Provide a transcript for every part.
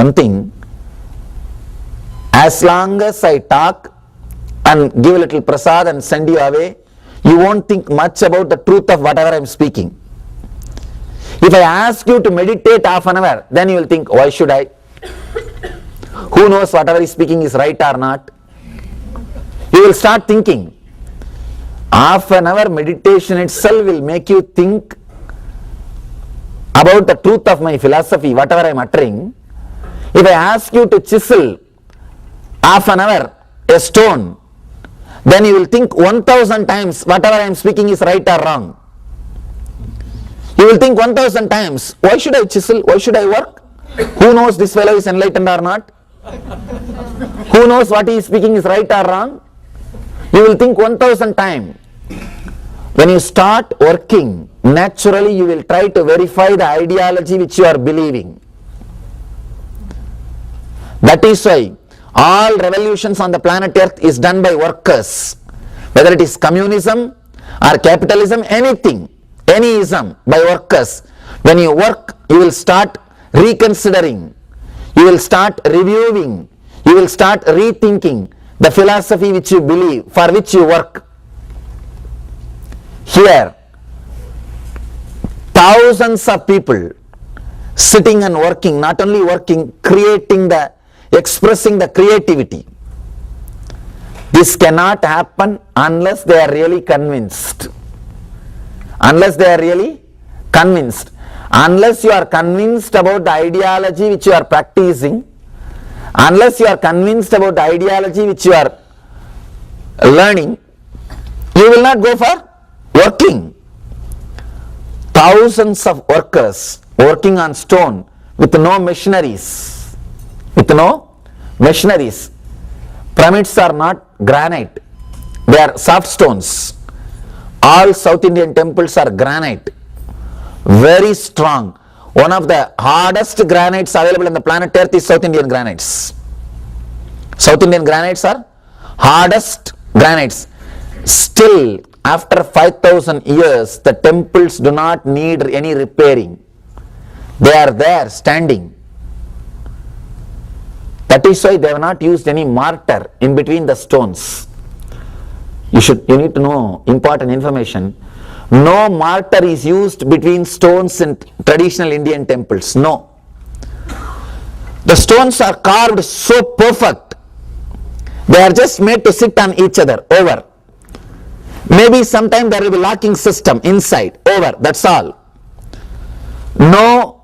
one thing, as long as I talk and give a little prasad and send you away, you won't think much about the truth of whatever I am speaking. If I ask you to meditate half an hour, then you will think, why should I? Who knows whatever is speaking is right or not? You will start thinking. Half an hour meditation itself will make you think about the truth of my philosophy, whatever I am uttering. If I ask you to chisel half an hour a stone, then you will think 1000 times whatever I am speaking is right or wrong. You will think 1000 times, why should I chisel? Why should I work? Who knows this fellow is enlightened or not? Who knows what he is speaking is right or wrong? You will think 1000 times. When you start working, naturally you will try to verify the ideology which you are believing. That is why all revolutions on the planet Earth is done by workers. Whether it is communism or capitalism, anything, any ism, by workers. When you work, you will start reconsidering, you will start reviewing, you will start rethinking the philosophy which you believe, for which you work. Here, thousands of people sitting and working, not only working, expressing the creativity. This cannot happen unless they are really convinced. Unless they are really convinced. Unless you are convinced about the ideology which you are practicing, unless you are convinced about the ideology which you are learning, you will not go for working. Thousands of workers working on stone with no machineries. With no machineries. Pyramids are not granite, they are soft stones. All South Indian temples are granite, very strong. One of the hardest granites available on the planet Earth is South Indian granites. South Indian granites are hardest granites. Still, after 5000 years, the temples do not need any repairing. They are there standing. That is why they have not used any mortar in between the stones. You need to know important information. No mortar is used between stones in traditional Indian temples. No. The stones are carved so perfect. They are just made to sit on each other, over. Maybe sometime there will be locking system inside, over, that's all. No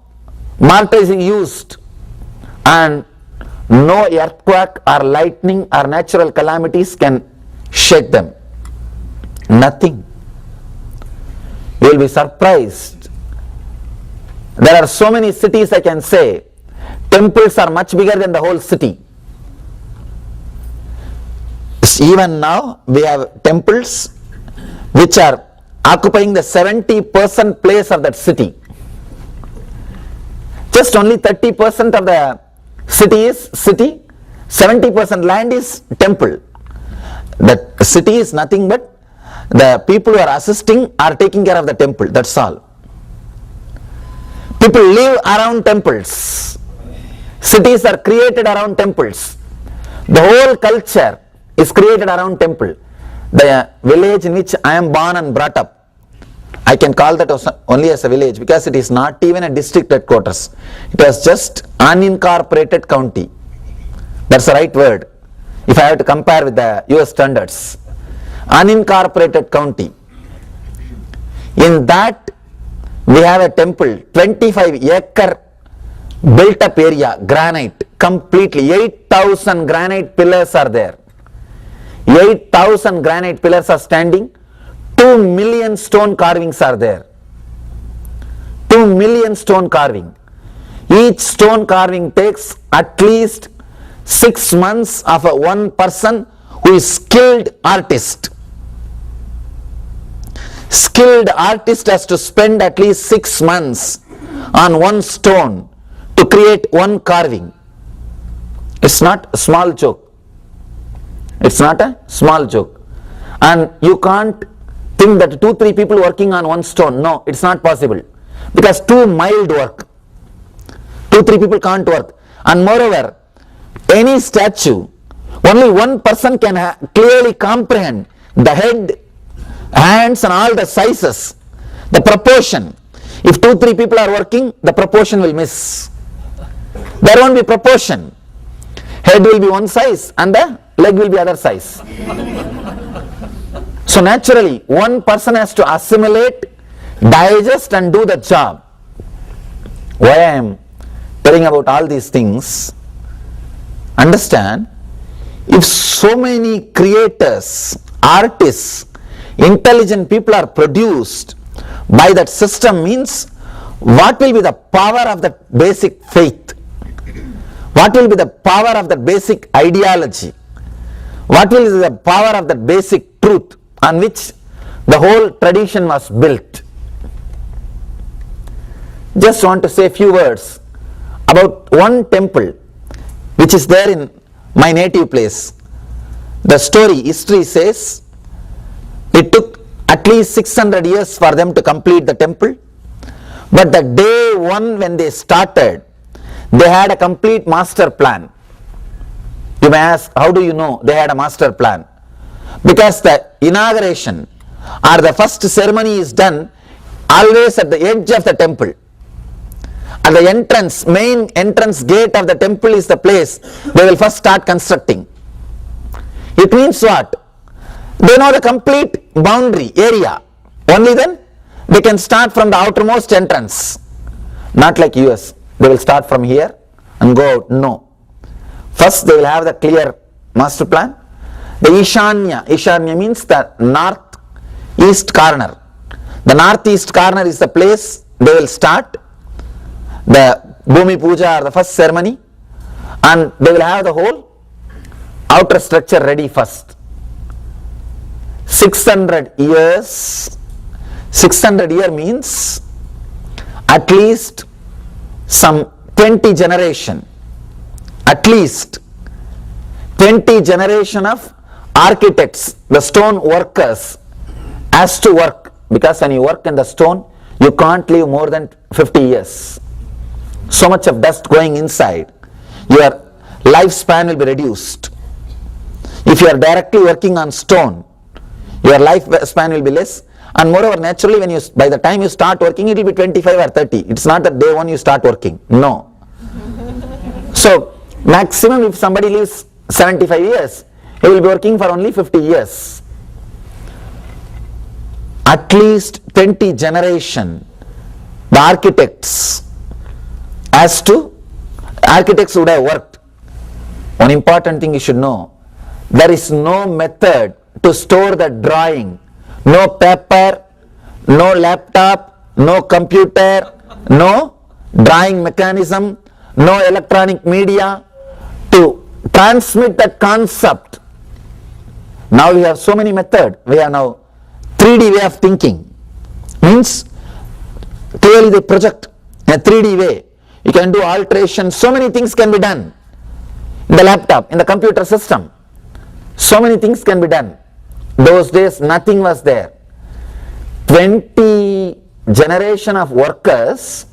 mortar is used, and no earthquake or lightning or natural calamities can shake them. Nothing. You will be surprised. There are so many cities, I can say, temples are much bigger than the whole city. Even now we have temples which are occupying the 70% place of that city. Just only 30% of the city is city, 70% land is temple. The city is nothing but the people who are assisting are taking care of the temple, that's all. People live around temples. Cities are created around temples. The whole culture is created around temple. The village in which I am born and brought up, I can call that only as a village because it is not even a district headquarters. It was just unincorporated county. That's the right word if I have to compare with the US standards. Unincorporated county. In that we have a temple, 25-acre built up area, granite, completely. 8,000 granite pillars are there. 8,000 granite pillars are standing. 2 million stone carvings are there. 2 million stone carving. Each stone carving takes at least 6 months of one person who is skilled artist. Skilled artist has to spend at least 6 months on one stone to create one carving. It's not a small joke. It's not a small joke. And you can't think that 2-3 people working on one stone. No, it's not possible. Because too mild work. 2-3 people can't work. And moreover, any statue, only one person can clearly comprehend the head, hands and all the sizes, the proportion. If 2-3 people are working, the proportion will miss. There won't be proportion. Head will be one size and the leg will be other size. So naturally, one person has to assimilate, digest and do the job. Why I am telling about all these things? Understand, if so many creators, artists, intelligent people are produced by that system, means what will be the power of that basic faith? What will be the power of that basic ideology? What will be the power of that basic truth on which the whole tradition was built? Just want to say a few words about one temple which is there in my native place. The story, history says, it took at least 600 years for them to complete the temple. But the day one when they started, they had a complete master plan. You may ask, how do you know they had a master plan? Because the inauguration or the first ceremony is done always at the edge of the temple. At the entrance, main entrance gate of the temple is the place they will first start constructing. It means what? They know the complete boundary area. Only then they can start from the outermost entrance. Not like US. They will start from here and go out. No. First they will have the clear master plan. The Ishanya means the northeast corner. The northeast corner is the place they will start the Bhumi Puja or the first ceremony, and they will have the whole outer structure ready first. 600 years, 600 year means at least some 20 generation, at least 20 generation of architects, the stone workers has to work, because when you work in the stone, you can't live more than 50 years. So much of dust going inside, your lifespan will be reduced. If you are directly working on stone, your lifespan will be less, and moreover naturally when you, by the time you start working, it will be 25 or 30. It's not that day one you start working, no. So maximum if somebody lives 75 years, he will be working for only 50 years. At least 20 generation, the architects would have worked. One important thing you should know, there is no method to store the drawing, no paper, no laptop, no computer, no drawing mechanism, no electronic media to transmit that concept. Now we have so many methods. We have now 3D way of thinking. Means clearly they project in a 3D way. You can do alteration, so many things can be done in the laptop, in the computer system. So many things can be done. Those days nothing was there. 20 generation of workers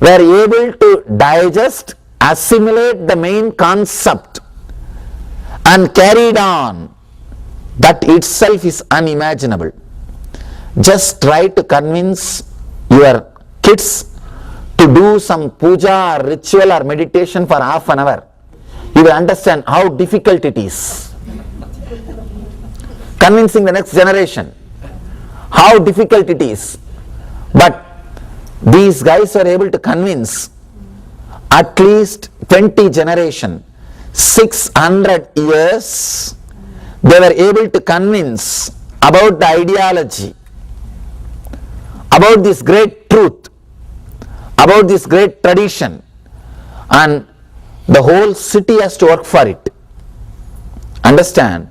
were able to digest, assimilate the main concept and carried on. That itself is unimaginable. Just try to convince your kids to do some puja or ritual or meditation for half an hour. You will understand how difficult it is. Convincing the next generation how difficult it is. But these guys were able to convince at least 20 generation, 600 years, they were able to convince about the ideology, about this great truth, about this great tradition, and the whole city has to work for it. Understand?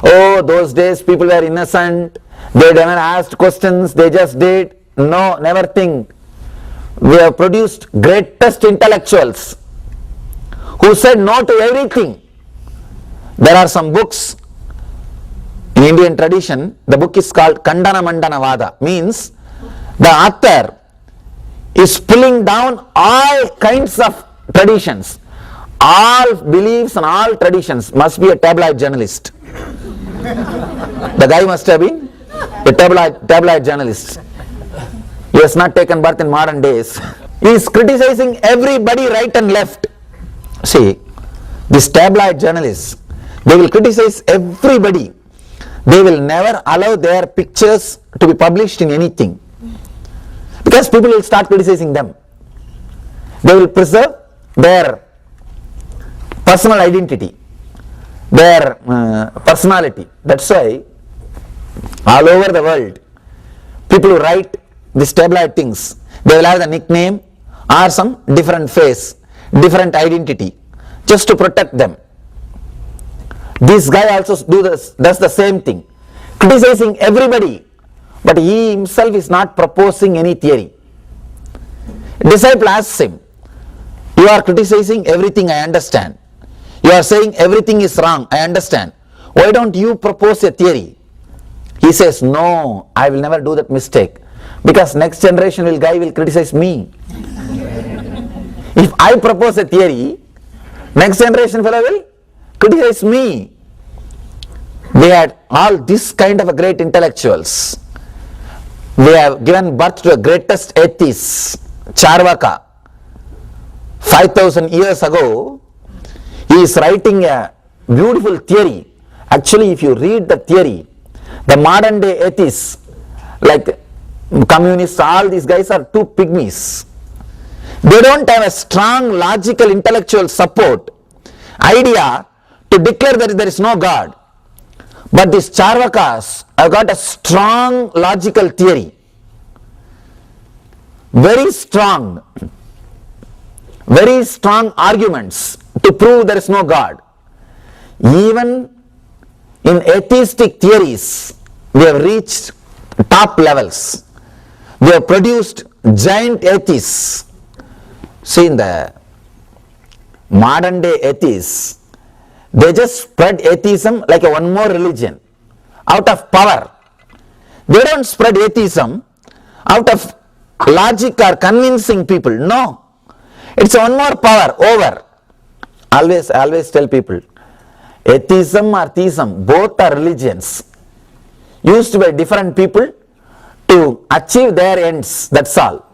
Oh, those days people were innocent, they never asked questions, they just did. No, never think. We have produced greatest intellectuals who said no to everything. There are some books in Indian tradition, the book is called Kandana Mandana Vada, means the author is pulling down all kinds of traditions. All beliefs and all traditions must be a tabloid journalist. The guy must have been a tabloid journalist. He has not taken birth in modern days. He is criticizing everybody right and left. See, these tabloid journalists, they will criticize everybody. They will never allow their pictures to be published in anything, because people will start criticizing them. They will preserve their personal identity, their personality. That's why all over the world, people who write these tabloid things, they will have the nickname or some different face, different identity, just to protect them. This guy also does the same thing, criticizing everybody, but he himself is not proposing any theory. A disciple asks him, "You are criticizing everything, I understand. You are saying everything is wrong, I understand. Why don't you propose a theory?" He says, "No, I will never do that mistake, because next generation guy will criticize me. If I propose a theory, next generation fellow will criticize me." They had all this kind of a great intellectuals. They have given birth to the greatest atheists, Charvaka. 5,000 years ago, he is writing a beautiful theory. Actually, if you read the theory, the modern day atheists, like communists, all these guys are two pygmies. They don't have a strong logical intellectual support, idea to declare that there is no God. But these Charvakas have got a strong logical theory, very strong arguments to prove there is no God. Even in atheistic theories, we have reached top levels. We have produced giant atheists. See, in the modern day atheists, they just spread atheism like a one more religion out of power. They don't spread atheism out of logic or convincing people. No, it's one more power over. I always tell people, atheism or theism, both are religions used by different people to achieve their ends. That's all.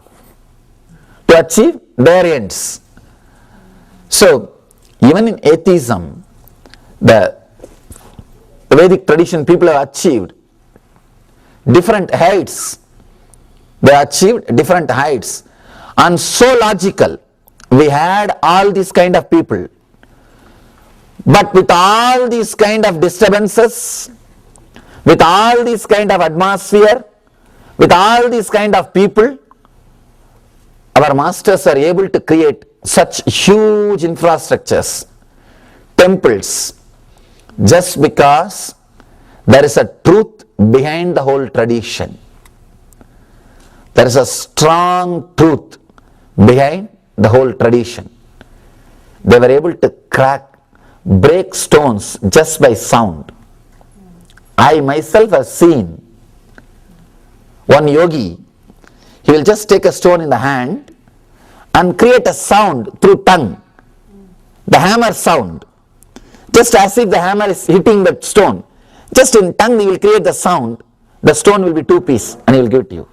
To achieve their ends. So, even in atheism, the Vedic tradition, people have achieved different heights. They achieved different heights, and so logical. We had all these kind of people, but with all these kind of disturbances, with all this kind of atmosphere, with all these kind of people, our masters are able to create such huge infrastructures, temples, just because there is a truth behind the whole tradition. There is a strong truth behind the whole tradition. They were able to break stones just by sound. I myself have seen one yogi. He will just take a stone in the hand and create a sound through tongue, the hammer sound, just as if the hammer is hitting the stone. Just in tongue he will create the sound. The stone will be 2 pieces and he will give it to you.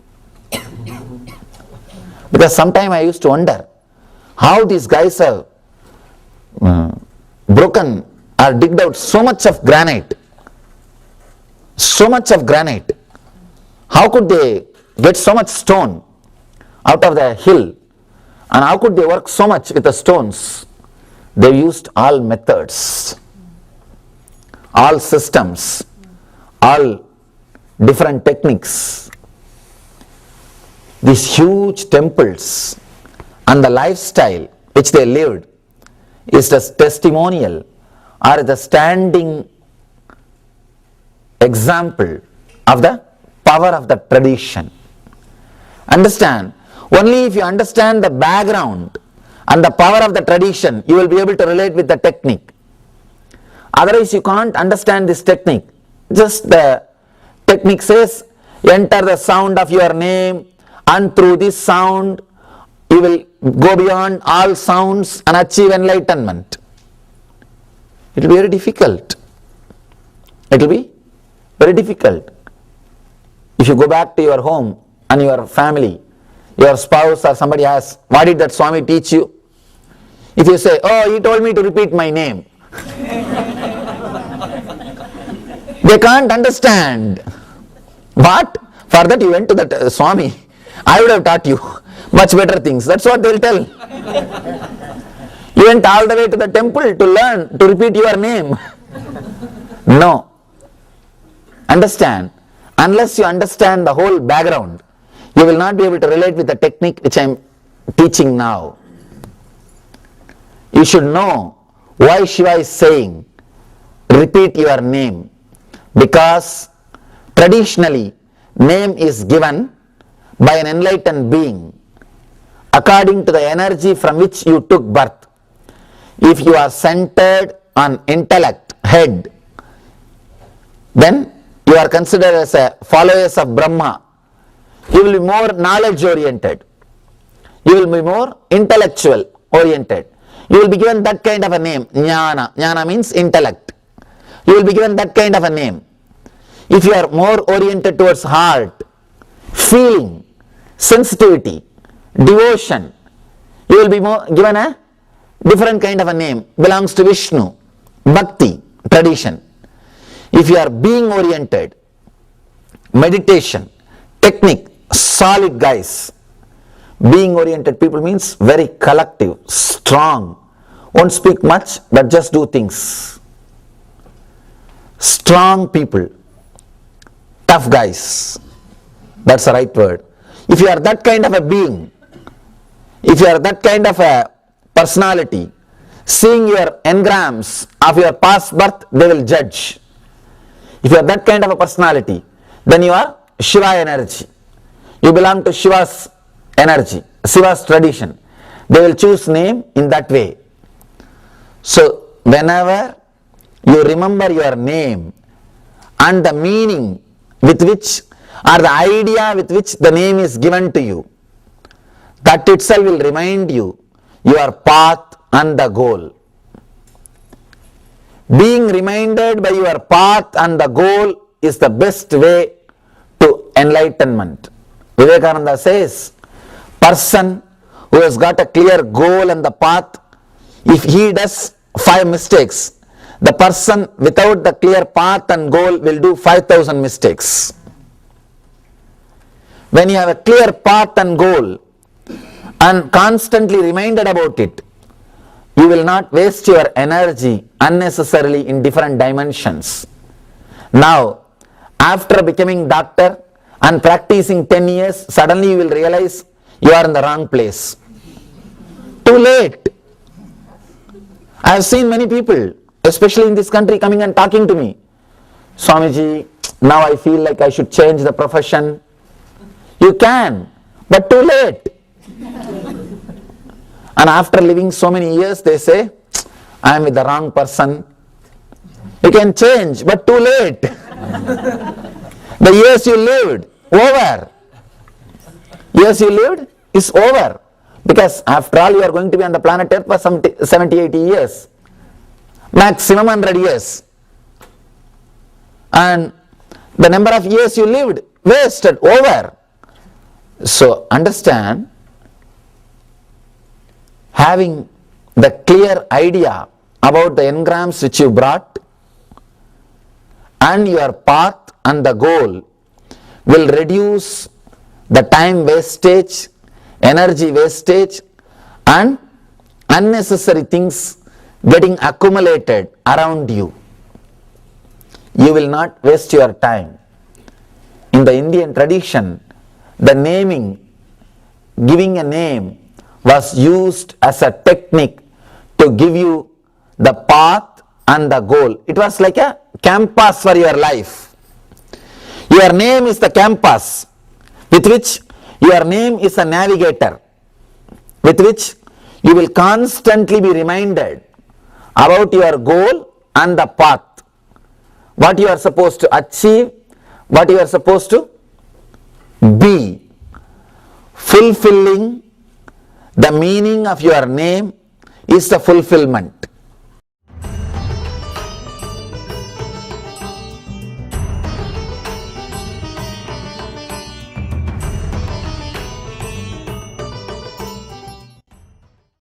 Because sometime I used to wonder how these guys have broken or digged out so much of granite. So much of granite. How could they get so much stone out of the hill? And how could they work so much with the stones? They used all methods, all systems, all different techniques. These huge temples and the lifestyle which they lived is the testimonial or the standing example of the power of the tradition. Understand, only if you understand the background and the power of the tradition, you will be able to relate with the technique. Otherwise, you can't understand this technique. Just the technique says, enter the sound of your name, and through this sound, you will go beyond all sounds and achieve enlightenment? It will be very difficult. It will be very difficult. If you go back to your home and your family, your spouse or somebody asks, what did that Swami teach you? If you say, oh, he told me to repeat my name. They can't understand. What? For that you went to that Swami. I would have taught you much better things. That's what they'll tell. You went all the way to the temple to learn, to repeat your name. No. Understand. Unless you understand the whole background, you will not be able to relate with the technique which I am teaching now. You should know why Shiva is saying, repeat your name. Because traditionally, name is given by an enlightened being according to the energy from which you took birth. If you are centered on intellect, head, then you are considered as a followers of Brahma. You will be more knowledge oriented. You will be more intellectual oriented. You will be given that kind of a name, Jnana. Jnana means intellect. You will be given that kind of a name. If you are more oriented towards heart, feeling, sensitivity, devotion, you will be more given a different kind of a name, belongs to Vishnu, Bhakti, tradition. If you are being oriented, meditation, technique, solid guys. Being oriented people means very collective, strong, won't speak much but just do things. Strong people, tough guys, that's the right word. If you are that kind of a being, if you are that kind of a personality, seeing your engrams of your past birth, they will judge. If you are that kind of a personality, then you are Shiva energy. You belong to Shiva's energy, Shiva's tradition. They will choose name in that way. So, whenever you remember your name and the meaning with which, or the idea with which the name is given to you, that itself will remind you your path and the goal. Being reminded by your path and the goal is the best way to enlightenment. Vivekananda says, person who has got a clear goal and the path, if he does 5 mistakes, the person without the clear path and goal will do 5,000 mistakes. When you have a clear path and goal and constantly reminded about it, you will not waste your energy unnecessarily in different dimensions. Now, after becoming doctor and practicing 10 years, suddenly you will realize you are in the wrong place. Too late. I have seen many people, especially in this country, coming and talking to me. Swamiji, now I feel like I should change the profession. You can, but too late. And after living so many years, they say, I am with the wrong person. You can change, but too late. The years you lived, over. Years you lived is over. Because after all, you are going to be on the planet Earth for some 70, 80 years. Maximum 100 years. And the number of years you lived, wasted, over. So, understand, having the clear idea about the engrams which you brought and your path and the goal will reduce the time wastage, energy wastage and unnecessary things getting accumulated around you. You will not waste your time. In the Indian tradition, the naming, giving a name was used as a technique to give you the path and the goal. It was like a compass for your life. Your name is the compass with which your name is a navigator, with which you will constantly be reminded about your goal and the path, what you are supposed to achieve, what you are supposed to be, fulfilling The meaning of your name is the fulfillment.